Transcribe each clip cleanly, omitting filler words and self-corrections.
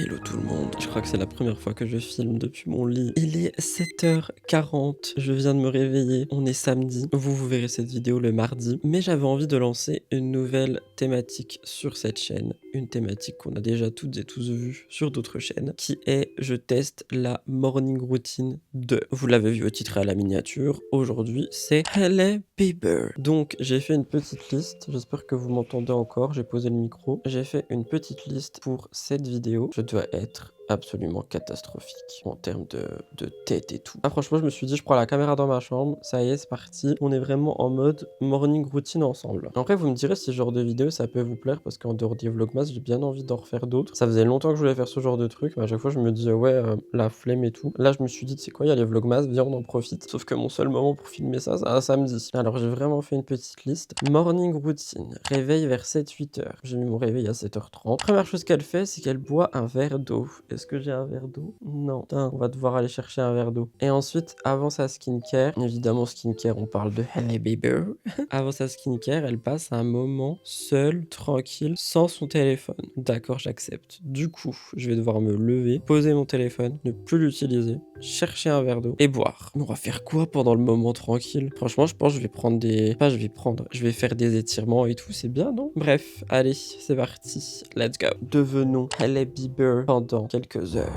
Hello tout le monde, je crois que c'est la première fois que je filme depuis mon lit. Il est 7h40, je viens de me réveiller, on est samedi. Vous verrez cette vidéo le mardi, mais j'avais envie de lancer une nouvelle thématique sur cette chaîne. Une thématique qu'on a déjà toutes et tous vue sur d'autres chaînes, qui est je teste la morning routine de. Vous l'avez vu au titre et à la miniature, aujourd'hui c'est Hailey Bieber. Donc j'ai fait une petite liste, j'espère que vous m'entendez encore, j'ai posé le micro. J'ai fait une petite liste pour cette vidéo. Je dois être absolument catastrophique en termes de tête et tout. Ah franchement je me suis dit je prends la caméra dans ma chambre, ça y est c'est parti, on est vraiment en mode morning routine ensemble. Après vous me direz si ce genre de vidéo ça peut vous plaire parce qu'en dehors des vlogmas j'ai bien envie d'en refaire d'autres. Ça faisait longtemps que je voulais faire ce genre de truc mais à chaque fois je me dis ouais la flemme et tout. Là je me suis dit c'est quoi, il y a les vlogmas, viens on en profite. Sauf que mon seul moment pour filmer ça c'est un samedi. Alors j'ai vraiment fait une petite liste. Morning routine, réveil vers 7-8 heures. J'ai mis mon réveil à 7h30. Première chose qu'elle fait c'est qu'elle boit un verre d'eau. Est-ce que j'ai un verre d'eau? Non. Putain, on va devoir aller chercher un verre d'eau. Et ensuite, avant sa skincare, évidemment skincare, on parle de Hailey Bieber. Avant sa skincare, elle passe un moment seule, tranquille, sans son téléphone. D'accord, j'accepte. Du coup, je vais devoir me lever, poser mon téléphone, ne plus l'utiliser, chercher un verre d'eau et boire. Mais on va faire quoi pendant le moment tranquille? Franchement, je pense que je vais prendre des... Pas je vais prendre, je vais faire des étirements et tout, c'est bien, non? Bref, allez, c'est parti. Let's go. Devenons Hailey Bieber pendant quelques heures.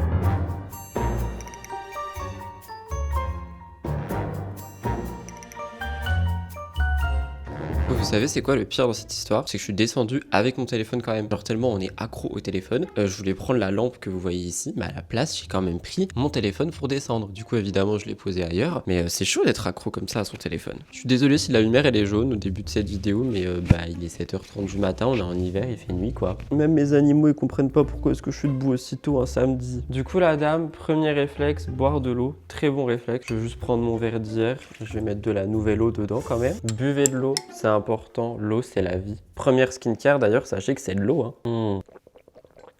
Vous savez c'est quoi le pire dans cette histoire? C'est que je suis descendu avec mon téléphone quand même. Genre tellement on est accro au téléphone. Je voulais prendre la lampe que vous voyez ici, mais à la place j'ai quand même pris mon téléphone pour descendre. Du coup évidemment je l'ai posé ailleurs. Mais c'est chaud d'être accro comme ça à son téléphone. Je suis désolé si la lumière elle est jaune au début de cette vidéo, mais il est 7h30 du matin, on est en hiver, il fait nuit quoi. Même mes animaux ils comprennent pas pourquoi est-ce que je suis debout aussitôt un samedi. Du coup la dame, premier réflexe, boire de l'eau. Très bon réflexe. Je vais juste prendre mon verre d'hier. Je vais mettre de la nouvelle eau dedans quand même. Buvez de l'eau, c'est important, l'eau c'est la vie. Première skincare d'ailleurs, sachez que c'est de l'eau.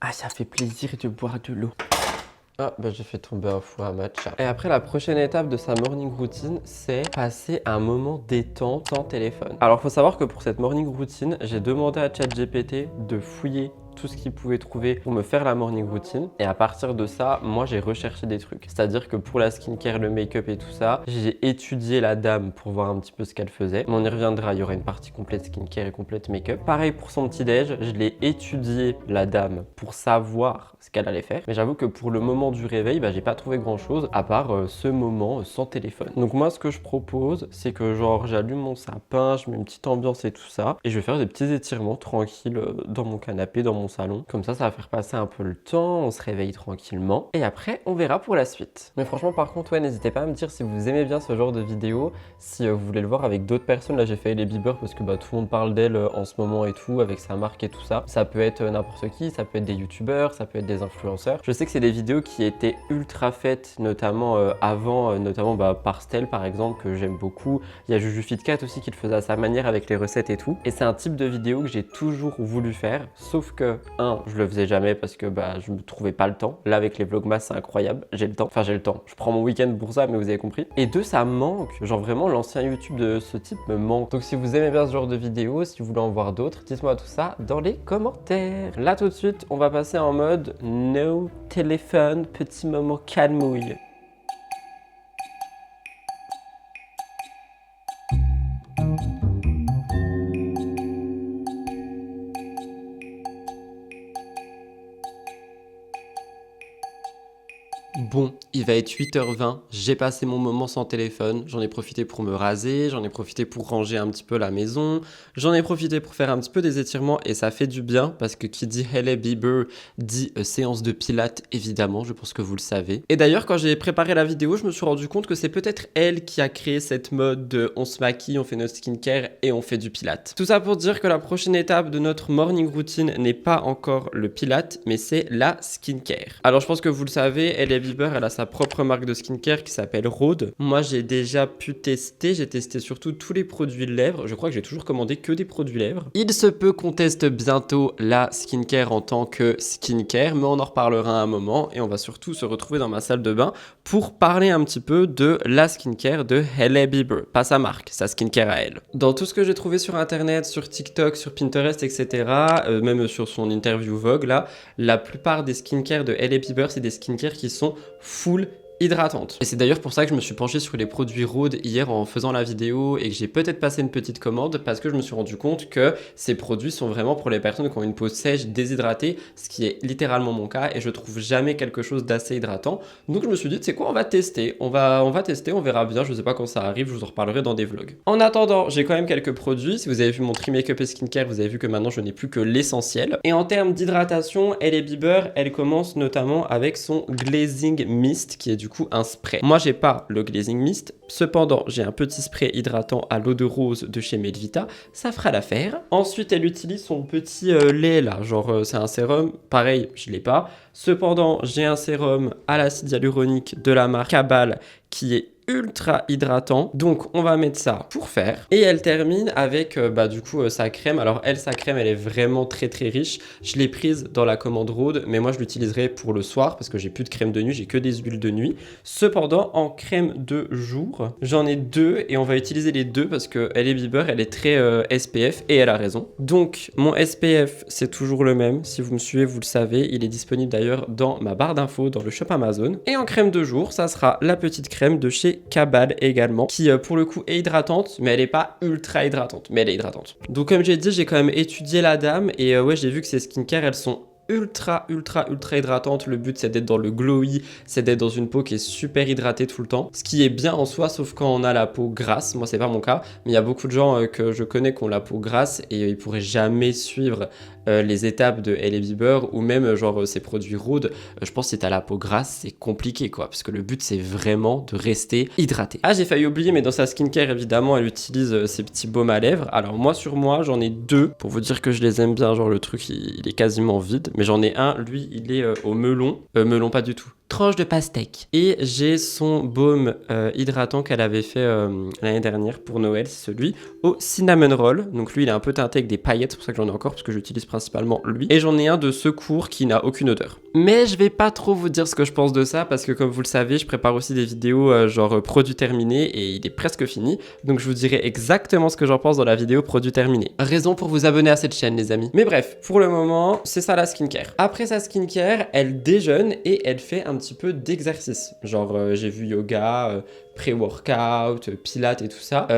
Ah ça fait plaisir de boire de l'eau. Ah bah j'ai fait tomber un fou à matcha. Et après la prochaine étape de sa morning routine, c'est passer un moment détente sans téléphone. Alors faut savoir que pour cette morning routine, j'ai demandé à ChatGPT de fouiller tout ce qu'il pouvait trouver pour me faire la morning routine. Et à partir de ça, moi j'ai recherché des trucs. C'est-à-dire que pour la skincare, le make-up et tout ça, j'ai étudié la dame pour voir un petit peu ce qu'elle faisait. Mais on y reviendra, il y aura une partie complète skincare et complète make-up. Pareil pour son petit déj, je l'ai étudié la dame pour savoir ce qu'elle allait faire. Mais j'avoue que pour le moment du réveil, j'ai pas trouvé grand chose à part ce moment sans téléphone. Donc moi ce que je propose, c'est que genre j'allume mon sapin, je mets une petite ambiance et tout ça. Et je vais faire des petits étirements tranquilles dans mon canapé, dans mon salon. Comme ça va faire passer un peu le temps, on se réveille tranquillement. Et après, on verra pour la suite. Mais franchement, par contre, ouais, n'hésitez pas à me dire si vous aimez bien ce genre de vidéo, si vous voulez le voir avec d'autres personnes. Là, j'ai fait Hailey Bieber parce que tout le monde parle d'elle en ce moment et tout, avec sa marque et tout ça. Ça peut être n'importe qui, ça peut être des youtubeurs, ça peut être des influenceurs. Je sais que c'est des vidéos qui étaient ultra faites, notamment avant, notamment par Stell par exemple, que j'aime beaucoup. Il y a JujuFitCat aussi qui le faisait à sa manière avec les recettes et tout. Et c'est un type de vidéo que j'ai toujours voulu faire, sauf que je le faisais jamais parce que je me trouvais pas le temps. Là avec les vlogmas c'est incroyable, j'ai le temps. Enfin j'ai le temps, je prends mon week-end pour ça mais vous avez compris. Et deux, ça me manque, genre vraiment l'ancien YouTube de ce type me manque. Donc si vous aimez bien ce genre de vidéos, si vous voulez en voir d'autres, dites-moi tout ça dans les commentaires. Là tout de suite on va passer en mode no téléphone, petit moment calmouille. Bon, il va être 8h20, j'ai passé mon moment sans téléphone, j'en ai profité pour me raser, j'en ai profité pour ranger un petit peu la maison, j'en ai profité pour faire un petit peu des étirements et ça fait du bien parce que qui dit Hailey Bieber dit séance de pilates évidemment, je pense que vous le savez. Et d'ailleurs quand j'ai préparé la vidéo, je me suis rendu compte que c'est peut-être elle qui a créé cette mode de on se maquille, on fait notre skincare et on fait du pilates. Tout ça pour dire que la prochaine étape de notre morning routine n'est pas encore le pilates mais c'est la skincare. Alors je pense que vous le savez, Hailey Bieber Bieber, elle a sa propre marque de skincare qui s'appelle Rhode. Moi, j'ai déjà pu tester. J'ai testé surtout tous les produits lèvres. Je crois que j'ai toujours commandé que des produits lèvres. Il se peut qu'on teste bientôt la skincare en tant que skincare, mais on en reparlera un moment et on va surtout se retrouver dans ma salle de bain pour parler un petit peu de la skincare de Hailey Bieber. Pas sa marque, sa skincare à elle. Dans tout ce que j'ai trouvé sur internet, sur TikTok, sur Pinterest, etc., même sur son interview Vogue, là, la plupart des skincare de Hailey Bieber, c'est des skincare qui sont full hydratante. Et c'est d'ailleurs pour ça que je me suis penché sur les produits Rhode hier en faisant la vidéo et que j'ai peut-être passé une petite commande parce que je me suis rendu compte que ces produits sont vraiment pour les personnes qui ont une peau sèche, déshydratée, ce qui est littéralement mon cas et je trouve jamais quelque chose d'assez hydratant. Donc je me suis dit, c'est quoi, on va tester. On va tester, on verra bien. Je sais pas quand ça arrive, je vous en reparlerai dans des vlogs. En attendant, j'ai quand même quelques produits. Si vous avez vu mon tri make-up et skincare, vous avez vu que maintenant je n'ai plus que l'essentiel. Et en termes d'hydratation, Hailey Bieber, elle commence notamment avec son Glazing Mist qui est du coup un spray. Moi j'ai pas le Glazing Mist, cependant j'ai un petit spray hydratant à l'eau de rose de chez Melvita, ça fera l'affaire. Ensuite elle utilise son petit lait là, genre c'est un sérum, pareil je l'ai pas. Cependant j'ai un sérum à l'acide hyaluronique de la marque Cabal qui est ultra hydratant, donc on va mettre ça pour faire. Et elle termine avec du coup sa crème. Alors elle, sa crème, elle est vraiment très riche. Je l'ai prise dans la commande Rhode, mais moi je l'utiliserai pour le soir parce que j'ai plus de crème de nuit, j'ai que des huiles de nuit. Cependant en crème de jour, j'en ai deux et on va utiliser les deux parce que Hailey Bieber, elle est très SPF et elle a raison. Donc mon SPF c'est toujours le même, si vous me suivez vous le savez, il est disponible d'ailleurs dans ma barre d'infos dans le shop Amazon. Et en crème de jour, ça sera la petite crème de chez Cabal également, qui pour le coup est hydratante, mais elle est pas ultra hydratante, mais elle est hydratante. Donc comme j'ai dit, j'ai quand même étudié la dame et ouais, j'ai vu que ces skincare, elles sont ultra hydratante. Le but c'est d'être dans le glowy, c'est d'être dans une peau qui est super hydratée tout le temps, ce qui est bien en soi sauf quand on a la peau grasse. Moi c'est pas mon cas, mais il y a beaucoup de gens que je connais qui ont la peau grasse et ils pourraient jamais suivre les étapes de Hailey Bieber ou même genre ces produits Rhode. Je pense que si t'as la peau grasse c'est compliqué quoi, parce que le but c'est vraiment de rester hydraté. Ah j'ai failli oublier, mais dans sa skincare évidemment elle utilise ces petits baumes à lèvres. Alors moi sur moi j'en ai deux pour vous dire que je les aime bien, genre le truc il est quasiment vide, mais j'en ai un, lui il est au melon, melon pas du tout, tranche de pastèque. Et j'ai son baume hydratant qu'elle avait fait l'année dernière pour Noël, c'est celui au cinnamon roll. Donc lui il est un peu teinté avec des paillettes, c'est pour ça que j'en ai encore parce que j'utilise principalement lui. Et j'en ai un de secours qui n'a aucune odeur. Mais je vais pas trop vous dire ce que je pense de ça parce que comme vous le savez, je prépare aussi des vidéos genre produits terminés et il est presque fini. Donc je vous dirai exactement ce que j'en pense dans la vidéo produits terminés. Raison pour vous abonner à cette chaîne les amis. Mais bref, pour le moment, c'est ça la skincare. Après sa skincare, elle déjeune et elle fait un petit peu d'exercice. Genre j'ai vu yoga, pré-workout, pilates et tout ça.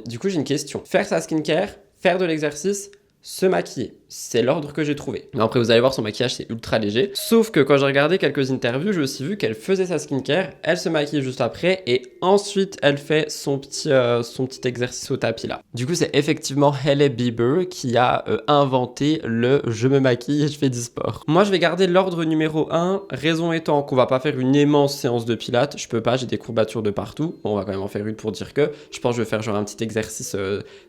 Du coup j'ai une question. Faire sa skincare, faire de l'exercice, se maquiller. C'est l'ordre que j'ai trouvé. Mais après, vous allez voir, son maquillage, c'est ultra léger. Sauf que quand j'ai regardé quelques interviews, j'ai aussi vu qu'elle faisait sa skincare, elle se maquille juste après, et ensuite, elle fait son petit exercice au tapis là. Du coup, c'est effectivement Hailey Bieber qui a inventé le « je me maquille et je fais du sport ». Moi, je vais garder l'ordre numéro 1, raison étant qu'on va pas faire une immense séance de pilates. Je peux pas, j'ai des courbatures de partout. Bon, on va quand même en faire une pour dire que je pense que je vais faire genre un petit exercice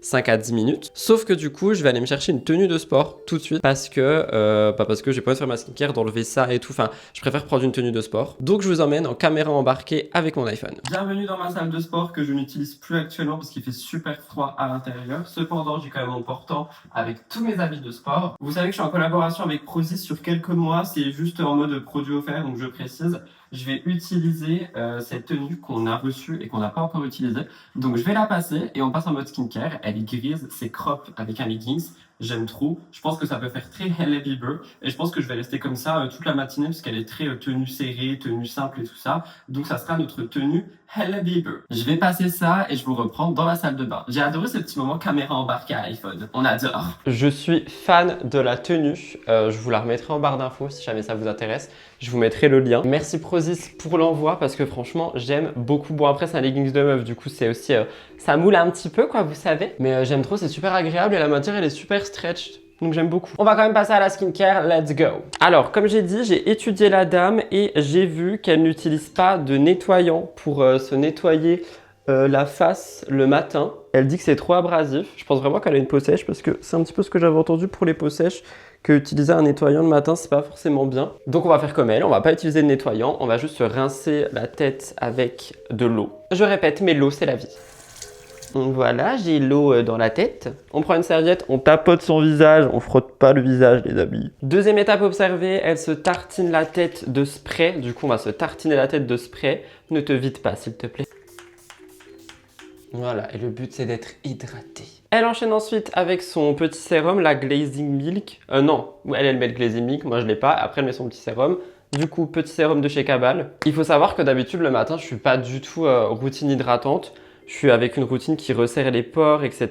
5 à 10 minutes. Sauf que du coup, je vais aller me chercher une tenue de sport tout de suite parce que j'ai pas envie de faire ma skincare, d'enlever ça et tout. Enfin, je préfère prendre une tenue de sport. Donc je vous emmène en caméra embarquée avec mon iPhone. Bienvenue dans ma salle de sport que je n'utilise plus actuellement parce qu'il fait super froid à l'intérieur. Cependant, j'ai quand même mon portant avec tous mes habits de sport. Vous savez que je suis en collaboration avec Prozis sur quelques mois. C'est juste en mode produit offert, donc je précise. Je vais utiliser cette tenue qu'on a reçue et qu'on n'a pas encore utilisée. Donc je vais la passer et on passe en mode skincare. Elle est grise, c'est crop avec un leggings. J'aime trop. Je pense que ça peut faire très Hailey Bieber. Et je pense que je vais rester comme ça toute la matinée parce qu'elle est très tenue serrée, tenue simple et tout ça. Donc ça sera notre tenue Hailey Bieber. Je vais passer ça et je vous reprends dans la salle de bain. J'ai adoré ce petit moment caméra embarquée à iPhone. On adore. Je suis fan de la tenue. Je vous la remettrai en barre d'infos si jamais ça vous intéresse. Je vous mettrai le lien. Merci Prozis pour l'envoi parce que franchement, j'aime beaucoup. Bon, après, c'est un leggings de meuf. Du coup, c'est aussi... ça moule un petit peu, quoi, vous savez. Mais j'aime trop, c'est super agréable et la matière, elle est super stretched. Donc j'aime beaucoup. On va quand même passer à la skincare, let's go. Alors, comme j'ai dit, j'ai étudié la dame et j'ai vu qu'elle n'utilise pas de nettoyant pour se nettoyer la face le matin. Elle dit que c'est trop abrasif. Je pense vraiment qu'elle a une peau sèche parce que c'est un petit peu ce que j'avais entendu pour les peaux sèches, que utiliser un nettoyant le matin, c'est pas forcément bien. Donc on va faire comme elle, on va pas utiliser de nettoyant, on va juste se rincer la tête avec de l'eau. Je répète, mais l'eau, c'est la vie. Donc voilà, j'ai l'eau dans la tête. On prend une serviette, on tapote son visage, on frotte pas le visage, les amis. Deuxième étape observée, elle se tartine la tête de spray. Du coup, on va se tartiner la tête de spray. Ne te vide pas, s'il te plaît. Voilà, et le but, c'est d'être hydraté. Elle enchaîne ensuite avec son petit sérum, la Glazing Milk. Non, elle met le Glazing Milk, moi je l'ai pas. Après, elle met son petit sérum. Du coup, petit sérum de chez Cabal. Il faut savoir que d'habitude, le matin, je suis pas du tout routine hydratante. Je suis avec une routine qui resserre les pores, etc.,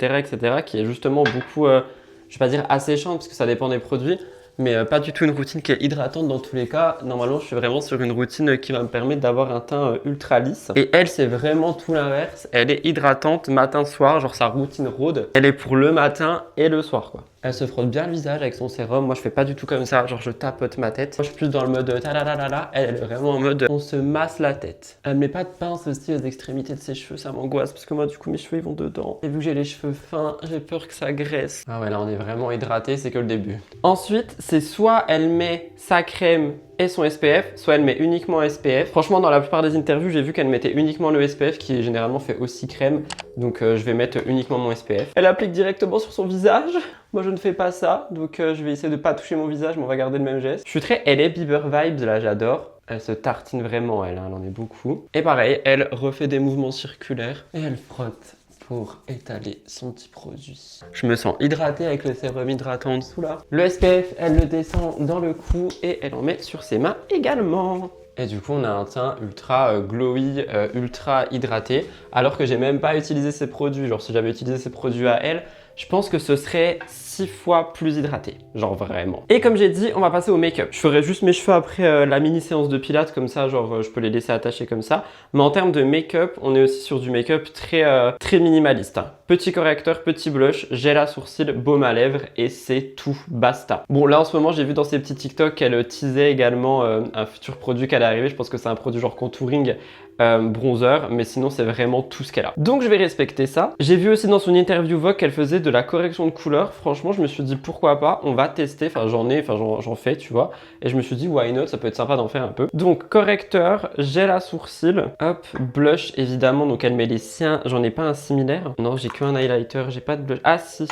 qui est justement beaucoup, je vais pas dire asséchante, parce que ça dépend des produits, mais pas du tout une routine qui est hydratante dans tous les cas. Normalement, je suis vraiment sur une routine qui va me permettre d'avoir un teint ultra lisse. Et elle, c'est vraiment tout l'inverse. Elle est hydratante matin-soir, genre sa routine rôde. Elle est pour le matin et le soir, quoi. Elle se frotte bien le visage avec son sérum. Moi, je fais pas du tout comme ça. Genre, je tapote ma tête. Moi, je suis plus dans le mode ta-la-la-la-la. Elle est vraiment en mode on se masse la tête. Elle met pas de pince aussi aux extrémités de ses cheveux. Ça m'angoisse parce que moi, du coup, mes cheveux, ils vont dedans. Et vu que j'ai les cheveux fins, j'ai peur que ça graisse. Ah ouais, là, on est vraiment hydraté. C'est que le début. Ensuite, c'est soit elle met sa crème et son SPF, soit elle met uniquement SPF. Franchement, dans la plupart des interviews, j'ai vu qu'elle mettait uniquement le SPF qui généralement fait aussi crème. Donc je vais mettre uniquement mon SPF. Elle applique directement sur son visage. Moi, je ne fais pas ça. Donc je vais essayer de pas toucher mon visage, mais on va garder le même geste. Je suis très Hailey Bieber vibes, là, j'adore. Elle se tartine vraiment, elle en est beaucoup. Et pareil, elle refait des mouvements circulaires et elle frotte pour étaler son petit produit. Je me sens hydratée avec le sérum hydratant en dessous là. Le SPF, elle le descend dans le cou et elle en met sur ses mains également. Et du coup, on a un teint ultra glowy, ultra hydraté, alors que j'ai même pas utilisé ces produits. Genre, si j'avais utilisé ces produits à elle, je pense que ce serait 6 fois plus hydraté, genre vraiment. Et comme j'ai dit, on va passer au make-up. Je ferai juste mes cheveux après la mini séance de pilates, comme ça, genre je peux les laisser attachés comme ça. Mais en termes de make-up, on est aussi sur du make-up très minimaliste, hein. Petit correcteur, petit blush, gel à sourcils, baume à lèvres et c'est tout, basta. Bon là en ce moment j'ai vu dans ses petits TikTok qu'elle teasait également un futur produit qu'elle est arrivé. Je pense que c'est un produit genre contouring, bronzer, mais sinon c'est vraiment tout ce qu'elle a. Donc je vais respecter ça. J'ai vu aussi dans son interview Vogue qu'elle faisait de la correction de couleur. Franchement je me suis dit pourquoi pas, on va tester, j'en fais tu vois. Et je me suis dit why not, ça peut être sympa d'en faire un peu. Donc correcteur, gel à sourcils, hop, blush évidemment, donc elle met les siens, j'en ai pas un similaire. Non j'ai qu'un highlighter, j'ai pas de blush. Ah si,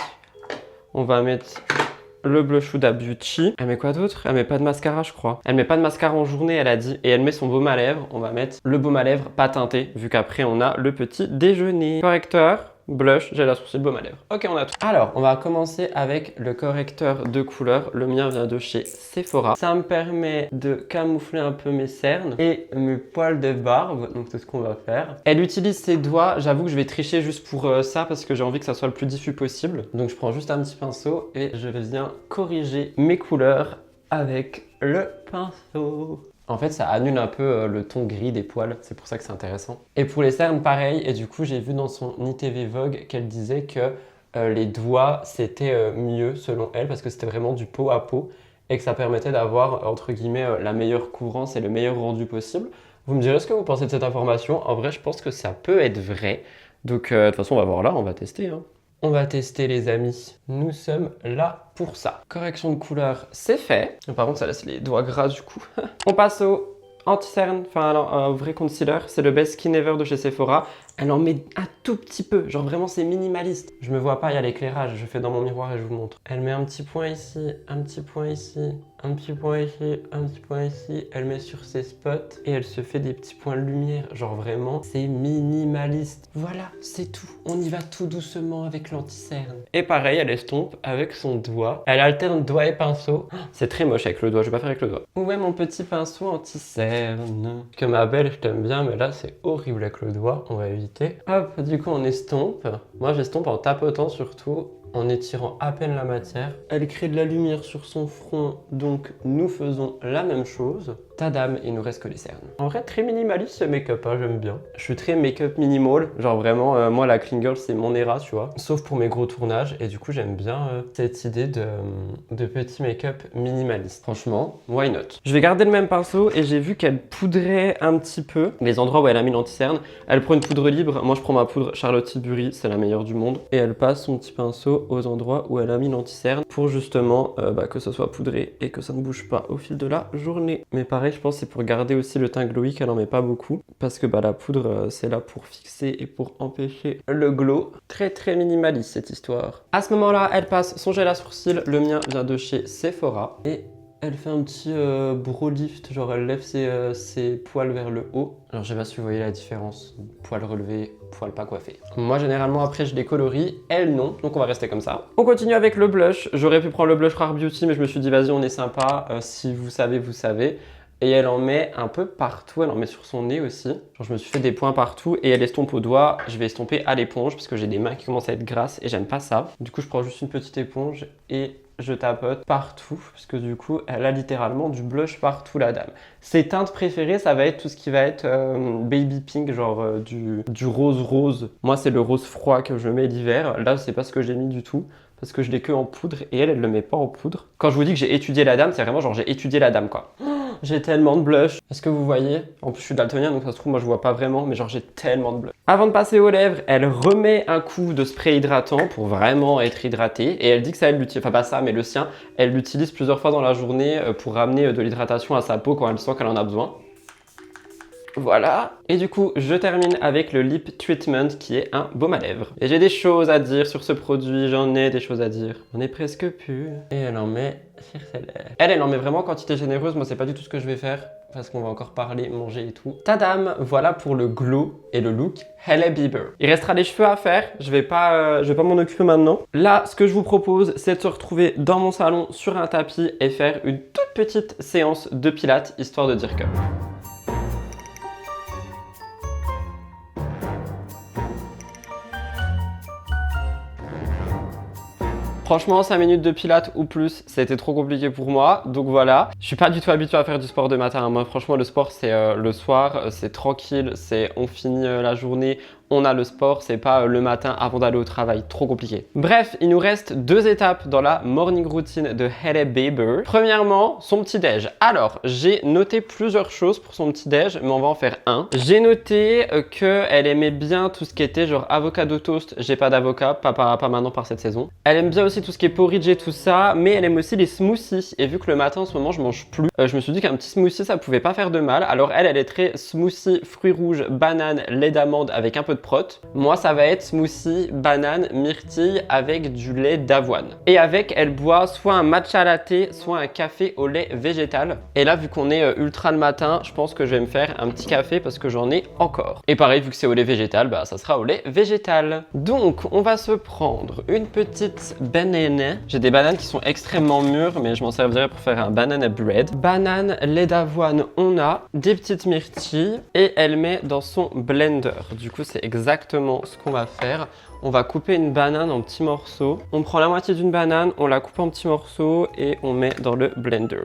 on va mettre le blush Huda Beauty. Elle met quoi d'autre? Elle met pas de mascara je crois. Elle met pas de mascara en journée elle a dit. Et elle met son baume à lèvres. On va mettre le baume à lèvres pas teinté vu qu'après on a le petit déjeuner. Correcteur, blush, gel à sourcils, baume à lèvres. Ok, on a tout. Alors, on va commencer avec le correcteur de couleur. Le mien vient de chez Sephora. Ça me permet de camoufler un peu mes cernes et mes poils de barbe. Donc, c'est ce qu'on va faire. Elle utilise ses doigts. J'avoue que je vais tricher juste pour ça parce que j'ai envie que ça soit le plus diffus possible. Donc, je prends juste un petit pinceau et je viens corriger mes couleurs avec le pinceau. En fait, ça annule un peu le ton gris des poils, c'est pour ça que c'est intéressant. Et pour les cernes, pareil, et du coup, j'ai vu dans son ITV Vogue qu'elle disait que les doigts, c'était mieux selon elle, parce que c'était vraiment du peau à peau, et que ça permettait d'avoir, entre guillemets, la meilleure couvrance et le meilleur rendu possible. Vous me direz ce que vous pensez de cette information. En vrai, je pense que ça peut être vrai. Donc, de toute façon, on va voir là, on va tester, hein. On va tester les amis, nous sommes là pour ça. Correction de couleur, c'est fait. Par contre ça laisse les doigts gras du coup. On passe au anti-cerne, enfin un vrai concealer. C'est le Best Skin Ever de chez Sephora. Elle en met un tout petit peu, genre vraiment c'est minimaliste. Je me vois pas, il y a l'éclairage, je fais dans mon miroir et je vous montre. Elle met un petit point ici, un petit point ici, un petit point ici, un petit point ici. Elle met sur ses spots et elle se fait des petits points de lumière. Genre vraiment, c'est minimaliste. Voilà, c'est tout. On y va tout doucement avec l'anti-cerne. Et pareil, elle estompe avec son doigt. Elle alterne doigt et pinceau. C'est très moche avec le doigt, je vais pas faire avec le doigt. Où est mon petit pinceau anti-cerne? Que ma belle, je t'aime bien, mais là c'est horrible avec le doigt. On va éviter. Hop, du coup on estompe. Moi j'estompe en tapotant surtout en étirant à peine la matière. Elle crée de la lumière sur son front, donc nous faisons la même chose. Tadam, il nous reste que les cernes. En vrai, très minimaliste ce make-up, hein, j'aime bien. Je suis très make-up minimal, genre vraiment, moi la clean girl c'est mon era, tu vois. Sauf pour mes gros tournages, et du coup j'aime bien cette idée de petit make-up minimaliste. Franchement, why not? Je vais garder le même pinceau, et j'ai vu qu'elle poudrait un petit peu les endroits où elle a mis l'anti-cerne. Elle prend une poudre libre, moi je prends ma poudre Charlotte Tilbury, c'est la meilleure du monde. Et elle passe son petit pinceau aux endroits où elle a mis l'anti-cerne pour justement que ça soit poudré et que ça ne bouge pas au fil de la journée. Mais pareil, je pense que c'est pour garder aussi le teint glowy qu'elle en met pas beaucoup. Parce que la poudre, c'est là pour fixer et pour empêcher le glow. Très très minimaliste cette histoire. À ce moment-là, elle passe son gel à sourcils. Le mien vient de chez Sephora. Et elle fait un petit brow lift, genre elle lève ses poils vers le haut. Alors je sais pas si vous voyez la différence, poils relevés, poils pas coiffés. Moi généralement après je les colorie, elle non, donc on va rester comme ça. On continue avec le blush, j'aurais pu prendre le blush Rare Beauty mais je me suis dit vas-y on est sympa, si vous savez, vous savez. Et elle en met un peu partout, elle en met sur son nez aussi. Genre je me suis fait des points partout et elle estompe au doigt. Je vais estomper à l'éponge parce que j'ai des mains qui commencent à être grasses et j'aime pas ça. Du coup je prends juste une petite éponge et je tapote partout parce que du coup elle a littéralement du blush partout la dame. Ses teintes préférées ça va être tout ce qui va être baby pink, genre du rose rose. Moi c'est le rose froid que je mets l'hiver. Là c'est pas ce que j'ai mis du tout parce que je l'ai que en poudre et elle le met pas en poudre. Quand je vous dis que j'ai étudié la dame, c'est vraiment genre j'ai étudié la dame quoi. J'ai tellement de blush. Est-ce que vous voyez? En plus, je suis daltonien, donc ça se trouve, moi, je vois pas vraiment, mais genre, j'ai tellement de blush. Avant de passer aux lèvres, elle remet un coup de spray hydratant pour vraiment être hydratée. Et elle dit que ça, elle l'utilise, enfin pas ça, mais le sien, elle l'utilise plusieurs fois dans la journée pour ramener de l'hydratation à sa peau quand elle sent qu'elle en a besoin. Voilà. Et du coup, je termine avec le Lip Treatment qui est un baume à lèvres. Et j'ai des choses à dire sur ce produit, j'en ai des choses à dire. On est presque plus. Et elle en met sur ses lèvres. Elle en met vraiment en quantité généreuse. Moi, c'est pas du tout ce que je vais faire parce qu'on va encore parler, manger et tout. Tadam, voilà pour le glow et le look Hailey Bieber. Il restera les cheveux à faire. Je vais pas m'en occuper maintenant. Là, ce que je vous propose, c'est de se retrouver dans mon salon sur un tapis et faire une toute petite séance de pilates histoire de dire que... Franchement, 5 minutes de pilates ou plus, c'était trop compliqué pour moi. Donc voilà, je suis pas du tout habitué à faire du sport de matin. Moi, franchement, le sport, c'est le soir, c'est tranquille, c'est on finit la journée, on a le sport, c'est pas le matin avant d'aller au travail, trop compliqué. Bref, il nous reste 2 étapes dans la morning routine de Hailey Bieber. Premièrement, son petit déj. Alors, j'ai noté plusieurs choses pour son petit déj, mais on va en faire un. J'ai noté qu'elle aimait bien tout ce qui était genre avocado toast. J'ai pas d'avocat, pas maintenant par cette saison. Elle aime bien aussi tout ce qui est porridge et tout ça, mais elle aime aussi les smoothies. Et vu que le matin en ce moment je mange plus, je me suis dit qu'un petit smoothie ça pouvait pas faire de mal. Alors elle est très smoothie fruits rouges, banane, lait d'amande avec un peu de prot. Moi ça va être smoothie banane myrtille avec du lait d'avoine. Et avec elle boit soit un matcha latte, soit un café au lait végétal. Et là vu qu'on est ultra le matin, je pense que je vais me faire un petit café parce que j'en ai encore. Et pareil vu que c'est au lait végétal, bah ça sera au lait végétal. Donc on va se prendre une petite banane. J'ai des bananes qui sont extrêmement mûres, mais je m'en servirai pour faire un banana bread. Banane, lait d'avoine, on a des petites myrtilles et elle met dans son blender. Du coup, c'est exactement ce qu'on va faire. On va couper une banane en petits morceaux. On prend la moitié d'une banane, on la coupe en petits morceaux et on met dans le blender.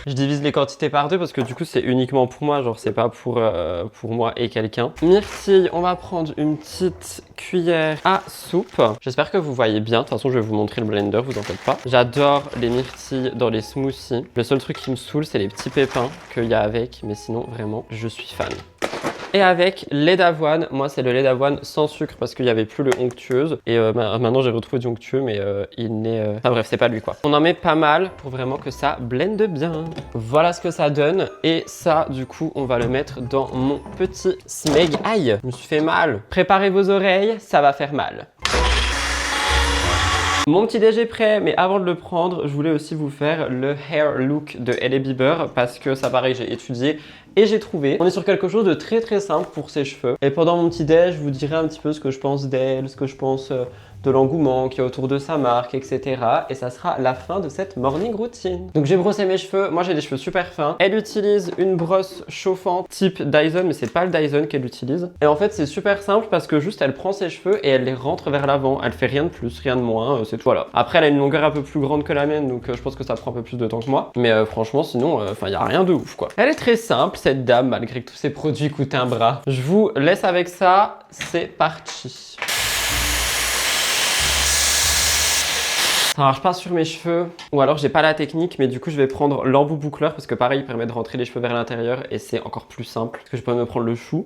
Je divise les quantités par 2 parce que du coup c'est uniquement pour moi, genre c'est pas pour moi et quelqu'un. Myrtille, on va prendre une petite cuillère à soupe. J'espère que vous voyez bien, de toute façon je vais vous montrer le blender, vous en faites pas. J'adore les myrtilles dans les smoothies. Le seul truc qui me saoule c'est les petits pépins qu'il y a avec, mais sinon vraiment je suis fan. Et avec lait d'avoine, moi c'est le lait d'avoine sans sucre parce qu'il n'y avait plus le onctueuse. Et maintenant j'ai retrouvé du onctueux mais il n'est... Enfin bref, c'est pas lui quoi. On en met pas mal pour vraiment que ça blende bien. Voilà ce que ça donne. Et ça du coup on va le mettre dans mon petit smeg. Aïe, je me suis fait mal. Préparez vos oreilles, ça va faire mal. Mon petit déj est prêt, mais avant de le prendre, je voulais aussi vous faire le hair look de Hailey Bieber parce que ça pareil, j'ai étudié et j'ai trouvé. On est sur quelque chose de très très simple pour ses cheveux. Et pendant mon petit déj, je vous dirai un petit peu ce que je pense d'elle, ce que je pense de l'engouement qu'il y a autour de sa marque, etc. Et ça sera la fin de cette morning routine. Donc j'ai brossé mes cheveux, moi j'ai des cheveux super fins. Elle utilise une brosse chauffante type Dyson, mais c'est pas le Dyson qu'elle utilise. Et en fait c'est super simple parce que juste elle prend ses cheveux et elle les rentre vers l'avant. Elle fait rien de plus, rien de moins, c'est tout. Voilà. Après elle a une longueur un peu plus grande que la mienne, donc je pense que ça prend un peu plus de temps que moi. Mais franchement sinon, enfin y a rien de ouf quoi. Elle est très simple cette dame, malgré que tous ses produits coûtent un bras. Je vous laisse avec ça, c'est parti. Ça marche pas sur mes cheveux, ou alors j'ai pas la technique, mais du coup je vais prendre l'embout boucleur parce que pareil il permet de rentrer les cheveux vers l'intérieur et c'est encore plus simple parce que je peux me prendre le chou.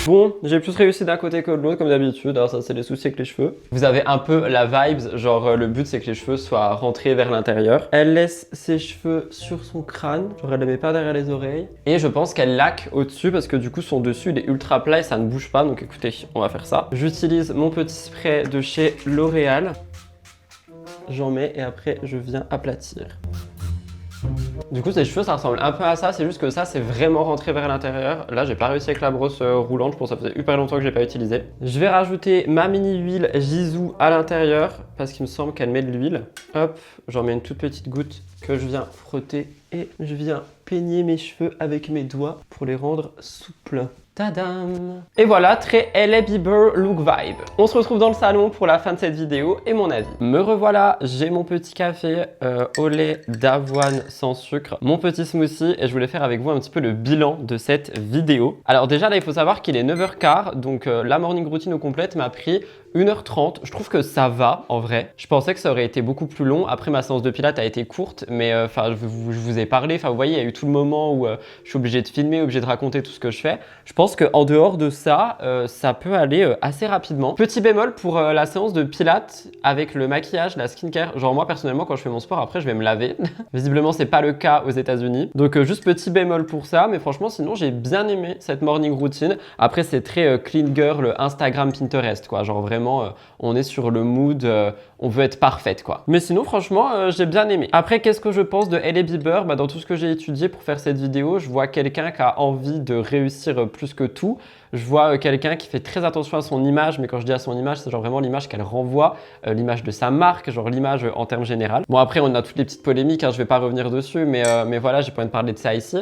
Bon, j'ai plus réussi d'un côté que de l'autre comme d'habitude, alors ça c'est les soucis avec les cheveux. Vous avez un peu la vibes, genre le but c'est que les cheveux soient rentrés vers l'intérieur. Elle laisse ses cheveux sur son crâne, genre elle les met pas derrière les oreilles. Et je pense qu'elle laque au-dessus parce que du coup son dessus il est ultra plat et ça ne bouge pas, donc écoutez, on va faire ça. J'utilise mon petit spray de chez L'Oréal. J'en mets et après je viens aplatir. Du coup, ces cheveux, ça ressemble un peu à ça, c'est juste que ça, c'est vraiment rentré vers l'intérieur. Là, j'ai pas réussi avec la brosse roulante, je pense que ça faisait hyper longtemps que j'ai pas utilisé. Je vais rajouter ma mini huile Jisoo à l'intérieur, parce qu'il me semble qu'elle met de l'huile. Hop, j'en mets une toute petite goutte que je viens frotter et je viens peigner mes cheveux avec mes doigts pour les rendre souples. Tadam! Et voilà, très Hailey Bieber look vibe. On se retrouve dans le salon pour la fin de cette vidéo et mon avis. Me revoilà, j'ai mon petit café au lait d'avoine sans sucre, mon petit smoothie et je voulais faire avec vous un petit peu le bilan de cette vidéo. Alors déjà là, il faut savoir qu'il est 9h15, donc la morning routine au complète m'a pris 1h30. Je trouve que ça va en vrai. Je pensais que ça aurait été beaucoup plus long. Après, ma séance de pilates a été courte, mais je vous ai parlé. Enfin, vous voyez, il y a eu tout le moment où je suis obligé de filmer, obligé de raconter tout ce que je fais. Je pense qu'en dehors de ça, ça peut aller assez rapidement. Petit bémol pour la séance de pilates avec le maquillage, la skincare. Genre moi, personnellement, quand je fais mon sport, après, je vais me laver. Visiblement, c'est pas le cas aux États-Unis. Donc, juste petit bémol pour ça. Mais franchement, sinon, j'ai bien aimé cette morning routine. Après, c'est très clean girl, Instagram, Pinterest, quoi. Genre vraiment, on est sur le mood, on veut être parfaite quoi. Mais sinon franchement j'ai bien aimé. Après qu'est-ce que je pense de Hailey Bieber? Dans tout ce que j'ai étudié pour faire cette vidéo, je vois quelqu'un qui a envie de réussir plus que tout. Je vois quelqu'un qui fait très attention à son image, mais quand je dis à son image, c'est genre vraiment l'image qu'elle renvoie, l'image de sa marque, genre l'image en termes général. Bon après on a toutes les petites polémiques, je vais pas revenir dessus, mais voilà, j'ai pas envie de parler de ça ici.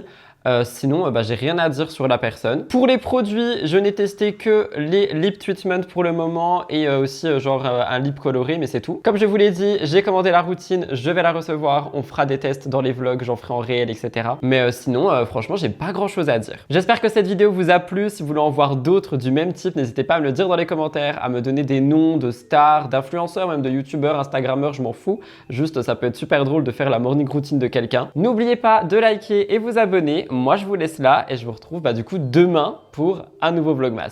Sinon, j'ai rien à dire sur la personne. Pour les produits, je n'ai testé que les lip treatment pour le moment et aussi genre un lip coloré, mais c'est tout. Comme je vous l'ai dit, j'ai commandé la routine, je vais la recevoir. On fera des tests dans les vlogs, j'en ferai en réel, etc. Mais sinon, franchement, j'ai pas grand chose à dire. J'espère que cette vidéo vous a plu. Si vous voulez en voir d'autres du même type, n'hésitez pas à me le dire dans les commentaires, à me donner des noms de stars, d'influenceurs, même de youtubeurs, instagrammeurs, je m'en fous. Juste, ça peut être super drôle de faire la morning routine de quelqu'un. N'oubliez pas de liker et vous abonner. Moi, je vous laisse là et je vous retrouve du coup demain pour un nouveau Vlogmas.